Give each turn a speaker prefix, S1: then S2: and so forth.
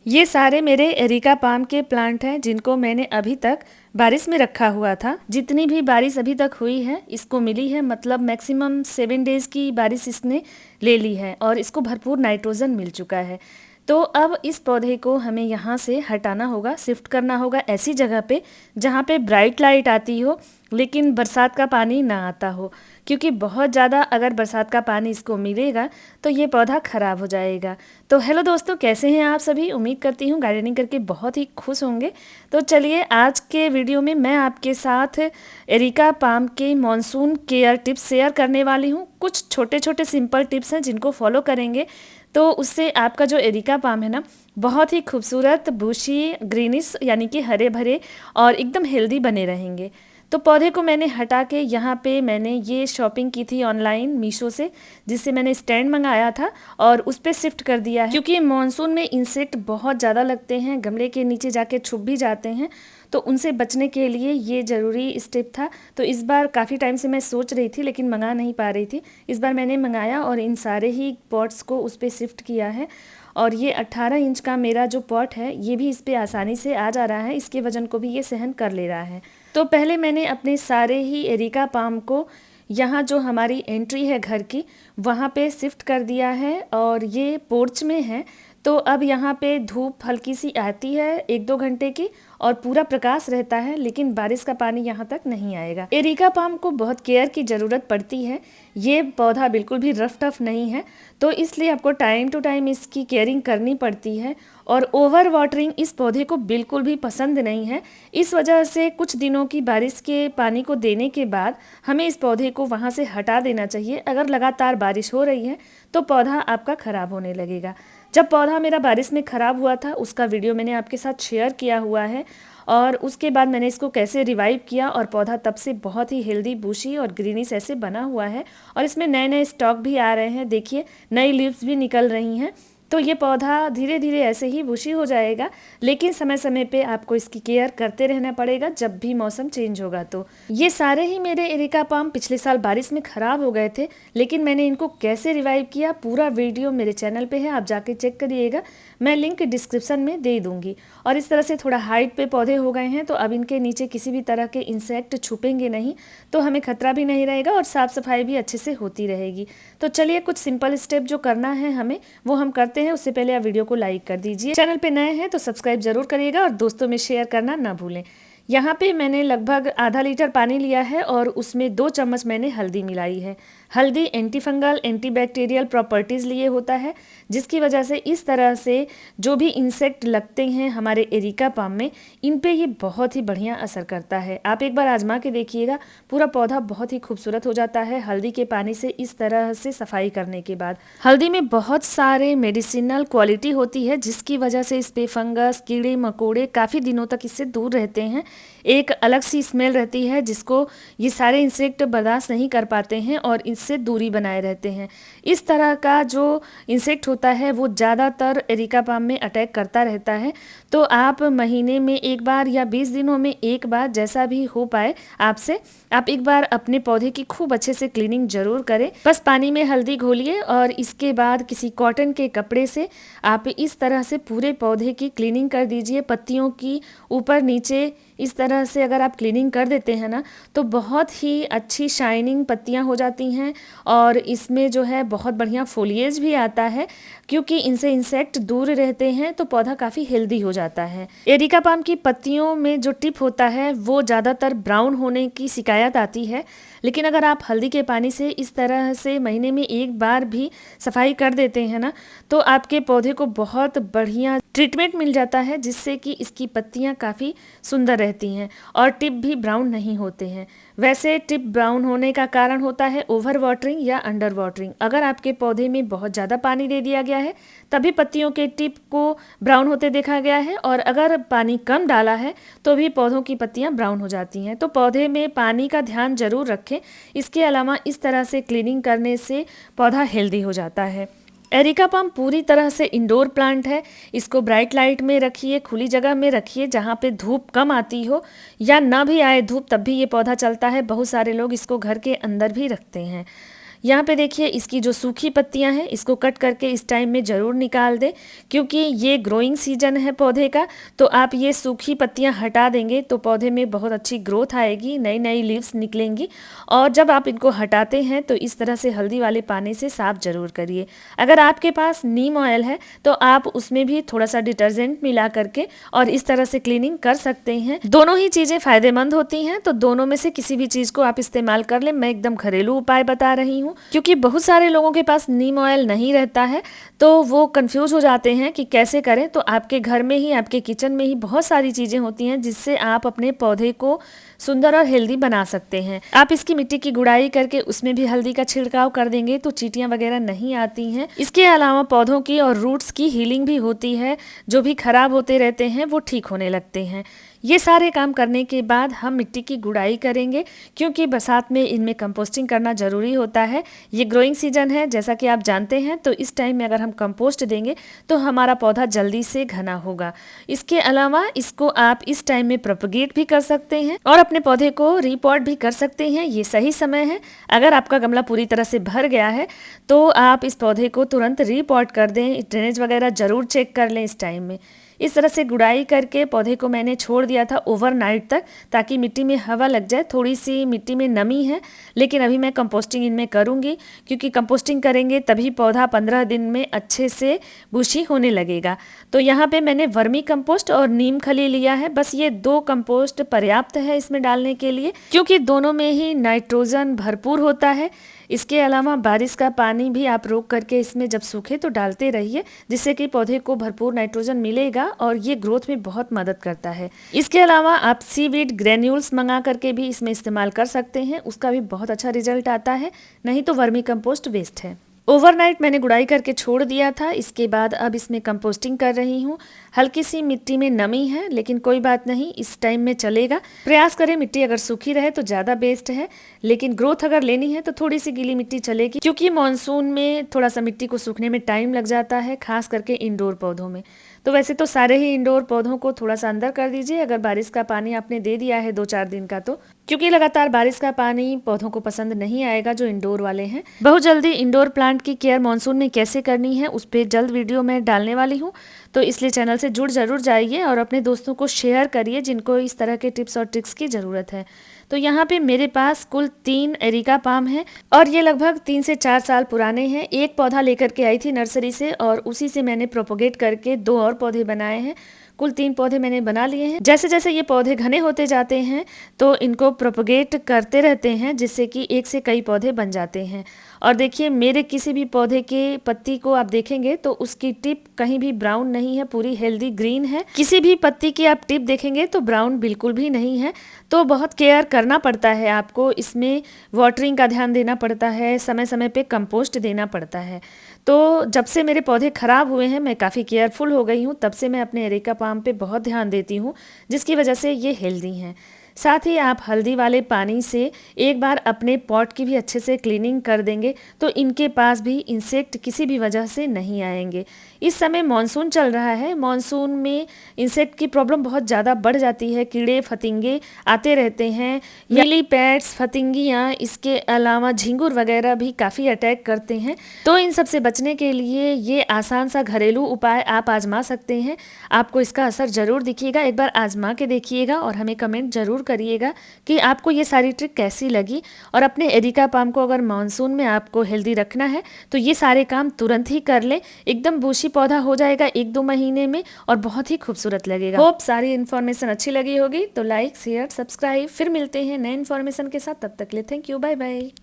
S1: ये सारे मेरे एरिका पाम के प्लांट हैं जिनको मैंने अभी तक बारिश में रखा हुआ था। जितनी भी बारिश अभी तक हुई है इसको मिली है, मतलब मैक्सिमम 7 डेज़ की बारिश इसने ले ली है और इसको भरपूर नाइट्रोजन मिल चुका है। तो अब इस पौधे को हमें यहाँ से हटाना होगा, शिफ्ट करना होगा ऐसी जगह पे जहाँ पे ब्राइट लाइट आती हो लेकिन बरसात का पानी ना आता हो, क्योंकि बहुत ज़्यादा अगर बरसात का पानी इसको मिलेगा तो ये पौधा ख़राब हो जाएगा। तो हेलो दोस्तों, कैसे हैं आप सभी? उम्मीद करती हूँ गार्डनिंग करके बहुत ही खुश होंगे। तो चलिए आज के वीडियो में मैं आपके साथ एरिका पाम के मॉनसून केयर टिप्स शेयर करने वाली हूँ। कुछ छोटे छोटे सिंपल टिप्स हैं जिनको फॉलो करेंगे तो उससे आपका जो एरिका पाम है ना, बहुत ही खूबसूरत बुशी ग्रीनिश यानी कि हरे भरे और एकदम हेल्दी बने रहेंगे। तो पौधे को मैंने हटा के यहाँ पे मैंने ये शॉपिंग की थी ऑनलाइन मीशो से, जिससे मैंने स्टैंड मंगाया था और उस पर शिफ्ट कर दिया है, क्योंकि मॉनसून में इंसेक्ट बहुत ज़्यादा लगते हैं, गमले के नीचे जाके छुप भी जाते हैं। तो उनसे बचने के लिए ये ज़रूरी स्टेप था। तो इस बार काफ़ी टाइम से मैं सोच रही थी लेकिन मंगा नहीं पा रही थी। इस बार मैंने मंगाया और इन सारे ही पॉट्स को उस पर शिफ्ट किया है। और ये 18 इंच का मेरा जो पॉट है ये भी इस पर आसानी से आ जा रहा है, इसके वजन को भी ये सहन कर ले रहा है। तो पहले मैंने अपने सारे ही एरिका पाम को यहाँ जो हमारी एंट्री है घर की वहाँ पे शिफ्ट कर दिया है और ये पोर्च में है। तो अब यहाँ पे धूप हल्की सी आती है 1-2 घंटे की और पूरा प्रकाश रहता है, लेकिन बारिश का पानी यहाँ तक नहीं आएगा। एरिका पाम को बहुत केयर की ज़रूरत पड़ती है। ये पौधा बिल्कुल भी रफ टफ नहीं है, तो इसलिए आपको टाइम टू टाइम इसकी केयरिंग करनी पड़ती है। और ओवर वाटरिंग इस पौधे को बिल्कुल भी पसंद नहीं है। इस वजह से कुछ दिनों की बारिश के पानी को देने के बाद हमें इस पौधे को वहाँ से हटा देना चाहिए। अगर लगातार बारिश हो रही है तो पौधा आपका ख़राब होने लगेगा। जब पौधा मेरा बारिश में ख़राब हुआ था उसका वीडियो मैंने आपके साथ शेयर किया हुआ है, और उसके बाद मैंने इसको कैसे रिवाइव किया और पौधा तब से बहुत ही हेल्दी बुशी और ग्रीनिश ऐसे बना हुआ है। और इसमें नए नए स्टॉक भी आ रहे हैं, देखिए नई लीव्स भी निकल रही हैं। तो ये पौधा धीरे धीरे ऐसे ही बुशी हो जाएगा, लेकिन समय समय पे आपको इसकी केयर करते रहना पड़ेगा जब भी मौसम चेंज होगा। तो ये सारे ही मेरे एरिका पाम पिछले साल बारिश में ख़राब हो गए थे, लेकिन मैंने इनको कैसे रिवाइव किया पूरा वीडियो मेरे चैनल पे है, आप जाके चेक करिएगा, मैं लिंक डिस्क्रिप्शन में दे दूँगी। और इस तरह से थोड़ा हाइट पे पौधे हो गए हैं तो अब इनके नीचे किसी भी तरह के इंसेक्ट छुपेंगे नहीं, तो हमें खतरा भी नहीं रहेगा और साफ़ सफाई भी अच्छे से होती रहेगी। तो चलिए कुछ सिंपल स्टेप जो करना है हमें वो हम करते हैं। उससे पहले आप वीडियो को लाइक कर दीजिए, चैनल पे नए हैं तो सब्सक्राइब जरूर करिएगा और दोस्तों में शेयर करना ना भूलें। यहाँ पे मैंने लगभग आधा लीटर पानी लिया है और उसमें 2 चम्मच मैंने हल्दी मिलाई है। हल्दी एंटी फंगल एंटीबैक्टीरियल प्रॉपर्टीज़ लिए होता है, जिसकी वजह से इस तरह से जो भी इंसेक्ट लगते हैं हमारे एरिका पाम में, इन पे ये बहुत ही बढ़िया असर करता है। आप एक बार आजमा के देखिएगा, पूरा पौधा बहुत ही खूबसूरत हो जाता है हल्दी के पानी से इस तरह से सफाई करने के बाद। हल्दी में बहुत सारे मेडिसिनल क्वालिटी होती है जिसकी वजह से इस पे फंगस कीड़े मकोड़े काफ़ी दिनों तक इससे दूर रहते हैं। एक अलग सी स्मेल रहती है जिसको ये सारे इंसेक्ट बर्दाश्त नहीं कर पाते हैं और इससे दूरी बनाए रहते हैं। इस तरह का जो इंसेक्ट होता है वो ज़्यादातर एरिका पाम में अटैक करता रहता है। तो आप महीने में एक बार या 20 दिनों में एक बार, जैसा भी हो पाए आपसे, आप एक बार अपने पौधे की खूब अच्छे से क्लीनिंग जरूर करें। बस पानी में हल्दी घोलिए और इसके बाद किसी कॉटन के कपड़े से आप इस तरह से पूरे पौधे की क्लीनिंग कर दीजिए। पत्तियों की ऊपर नीचे इस तरह से अगर आप क्लीनिंग कर देते हैं ना तो बहुत ही अच्छी शाइनिंग पत्तियां हो जाती हैं और इसमें जो है बहुत बढ़िया फोलिएज भी आता है, क्योंकि इनसे इंसेक्ट दूर रहते हैं तो पौधा काफ़ी हेल्दी हो जाता है। एरिका पाम की पत्तियों में जो टिप होता है वो ज़्यादातर ब्राउन होने की शिकायत आती है, लेकिन अगर आप हल्दी के पानी से इस तरह से महीने में एक बार भी सफाई कर देते हैं ना तो आपके पौधे को बहुत बढ़िया ट्रीटमेंट मिल जाता है, जिससे कि इसकी पत्तियां काफ़ी सुंदर रहती हैं और टिप भी ब्राउन नहीं होते हैं। वैसे टिप ब्राउन होने का कारण होता है ओवर वाटरिंग या अंडर वाटरिंग। अगर आपके पौधे में बहुत ज़्यादा पानी दे दिया गया है तभी पत्तियों के टिप को ब्राउन होते देखा गया है, और अगर पानी कम डाला है तो भी पौधों की पत्तियां ब्राउन हो जाती हैं। तो पौधे में पानी का ध्यान जरूर रखें। इसके अलावा इस तरह से क्लीनिंग करने से पौधा हेल्दी हो जाता है। एरिका पाम पूरी तरह से इंडोर प्लांट है। इसको ब्राइट लाइट में रखिए, खुली जगह में रखिए जहाँ पे धूप कम आती हो या ना भी आए धूप तब भी ये पौधा चलता है। बहुत सारे लोग इसको घर के अंदर भी रखते हैं। यहाँ पे देखिए इसकी जो सूखी पत्तियां हैं इसको कट करके इस टाइम में ज़रूर निकाल दें, क्योंकि ये ग्रोइंग सीजन है पौधे का। तो आप ये सूखी पत्तियां हटा देंगे तो पौधे में बहुत अच्छी ग्रोथ आएगी, नई नई लीव्स निकलेंगी। और जब आप इनको हटाते हैं तो इस तरह से हल्दी वाले पानी से साफ जरूर करिए। अगर आपके पास नीम ऑयल है तो आप उसमें भी थोड़ा सा डिटर्जेंट मिला करके और इस तरह से क्लीनिंग कर सकते हैं। दोनों ही चीज़ें फ़ायदेमंद होती हैं, तो दोनों में से किसी भी चीज़ को आप इस्तेमाल कर लें। मैं एकदम घरेलू उपाय बता रही हूँ, क्योंकि बहुत सारे लोगों के पास नीम ऑयल नहीं रहता है तो वो कंफ्यूज हो जाते हैं कि कैसे करें। तो आपके घर में ही, आपके किचन में ही बहुत सारी चीज़ें होती हैं जिससे आप अपने पौधे को सुंदर और हेल्दी बना सकते हैं। आप इसकी मिट्टी की गुड़ाई करके उसमें भी हल्दी का छिड़काव कर देंगे तो चींटियां वगैरह नहीं आती हैं। इसके अलावा पौधों की और रूट्स की हीलिंग भी होती है, जो भी खराब होते रहते हैं वो ठीक होने लगते हैं। ये सारे काम करने के बाद हम मिट्टी की गुड़ाई करेंगे, क्योंकि बरसात में इनमें कंपोस्टिंग करना ज़रूरी होता है। ये ग्रोइंग सीजन है जैसा कि आप जानते हैं, तो इस टाइम में अगर हम कंपोस्ट देंगे तो हमारा पौधा जल्दी से घना होगा। इसके अलावा इसको आप इस टाइम में प्रोपगेट भी कर सकते हैं और अपने पौधे को रीपॉट भी कर सकते हैं। ये सही समय है। अगर आपका गमला पूरी तरह से भर गया है तो आप इस पौधे को तुरंत रीपॉट कर दें। ड्रेनेज वगैरह ज़रूर चेक कर लें इस टाइम में। इस तरह से गुड़ाई करके पौधे को मैंने छोड़ दिया था ओवरनाइट तक, ताकि मिट्टी में हवा लग जाए। थोड़ी सी मिट्टी में नमी है, लेकिन अभी मैं कंपोस्टिंग इनमें करूँगी, क्योंकि कंपोस्टिंग करेंगे तभी पौधा 15 दिन में अच्छे से बुशी होने लगेगा। तो यहाँ पे मैंने वर्मी कंपोस्ट और नीम खली लिया है। बस ये 2 कंपोस्ट पर्याप्त है इसमें डालने के लिए, क्योंकि दोनों में ही नाइट्रोजन भरपूर होता है। इसके अलावा बारिश का पानी भी आप रोक करके इसमें जब सूखे तो डालते रहिए, जिससे कि पौधे को भरपूर नाइट्रोजन मिलेगा और ये ग्रोथ में बहुत मदद करता है। इसके अलावा आप सीवीड ग्रेन्यूल्स मंगा करके भी इसमें इस्तेमाल कर सकते हैं, उसका भी बहुत अच्छा रिजल्ट आता है। नहीं तो वर्मी कंपोस्ट बेस्ट है। ओवरनाइट मैंने गुड़ाई करके छोड़ दिया था। इसके बाद अब इसमें कंपोस्टिंग कर रही हूँ। हल्की सी मिट्टी में नमी है, लेकिन कोई बात नहीं, इस टाइम में चलेगा। प्रयास करें मिट्टी अगर सूखी रहे तो ज़्यादा बेस्ट है, लेकिन ग्रोथ अगर लेनी है तो थोड़ी सी गीली मिट्टी चलेगी, क्योंकि मानसून में थोड़ा सा मिट्टी को सूखने में टाइम लग जाता है, खास करके इंडोर पौधों में। तो वैसे तो सारे ही इंडोर पौधों को थोड़ा सा अंदर कर दीजिए अगर बारिश का पानी आपने दे दिया है 2-4 दिन का, तो क्योंकि लगातार बारिश का पानी पौधों को पसंद नहीं आएगा जो इंडोर वाले हैं। बहुत जल्दी इंडोर प्लांट की केयर मानसून में कैसे करनी है उस पर जल्द वीडियो मैं डालने वाली हूँ, तो इसलिए चैनल से जुड़ जरूर जाइए और अपने दोस्तों को शेयर करिए जिनको इस तरह के टिप्स और ट्रिक्स की ज़रूरत है। तो यहाँ पे मेरे पास कुल 3 एरिका पाम है और ये लगभग 3 से 4 साल पुराने हैं। एक पौधा लेकर के आई थी नर्सरी से और उसी से मैंने प्रोपोगेट करके 2 और पौधे बनाए हैं। कुल 3 पौधे मैंने बना लिए हैं। जैसे जैसे ये पौधे घने होते जाते हैं तो इनको प्रोपोगेट करते रहते हैं, जिससे कि एक से कई पौधे बन जाते हैं। और देखिए मेरे किसी भी पौधे के पत्ती को आप देखेंगे तो उसकी टिप कहीं भी ब्राउन नहीं है, पूरी हेल्दी ग्रीन है। किसी भी पत्ती की आप टिप देखेंगे तो ब्राउन बिल्कुल भी नहीं है। तो बहुत केयर करना पड़ता है आपको, इसमें वाटरिंग का ध्यान देना पड़ता है, समय समय पे कंपोस्ट देना पड़ता है। तो जब से मेरे पौधे ख़राब हुए हैं मैं काफ़ी केयरफुल हो गई हूँ, तब से मैं अपने एरिका पाम पे बहुत ध्यान देती हूँ, जिसकी वजह से ये हेल्दी हैं। साथ ही आप हल्दी वाले पानी से एक बार अपने पॉट की भी अच्छे से क्लीनिंग कर देंगे तो इनके पास भी इंसेक्ट किसी भी वजह से नहीं आएंगे। इस समय मॉनसून चल रहा है, मॉनसून में इंसेक्ट की प्रॉब्लम बहुत ज़्यादा बढ़ जाती है। कीड़े फतिंगे आते रहते हैं, मिली पैड्स, फतिंगियाँ, इसके अलावा झिंगुर वगैरह भी काफ़ी अटैक करते हैं। तो इन सब से बचने के लिए ये आसान सा घरेलू उपाय आप आजमा सकते हैं। आपको इसका असर ज़रूर दिखिएगा, एक बार आजमा के देखिएगा और हमें कमेंट ज़रूर करिएगा कि आपको ये सारी ट्रिक कैसी लगी। और अपने एरिका पाम को अगर मानसून में आपको हेल्दी रखना है तो ये सारे काम तुरंत ही कर ले, एकदम बूशी पौधा हो जाएगा 1-2 महीने में और बहुत ही खूबसूरत लगेगा। होप सारी इन्फॉर्मेशन अच्छी लगी होगी, तो लाइक, शेयर, सब्सक्राइब। फिर मिलते हैं नए इन्फॉर्मेशन के साथ, तब तक के लिए थैंक यू, बाय बाय।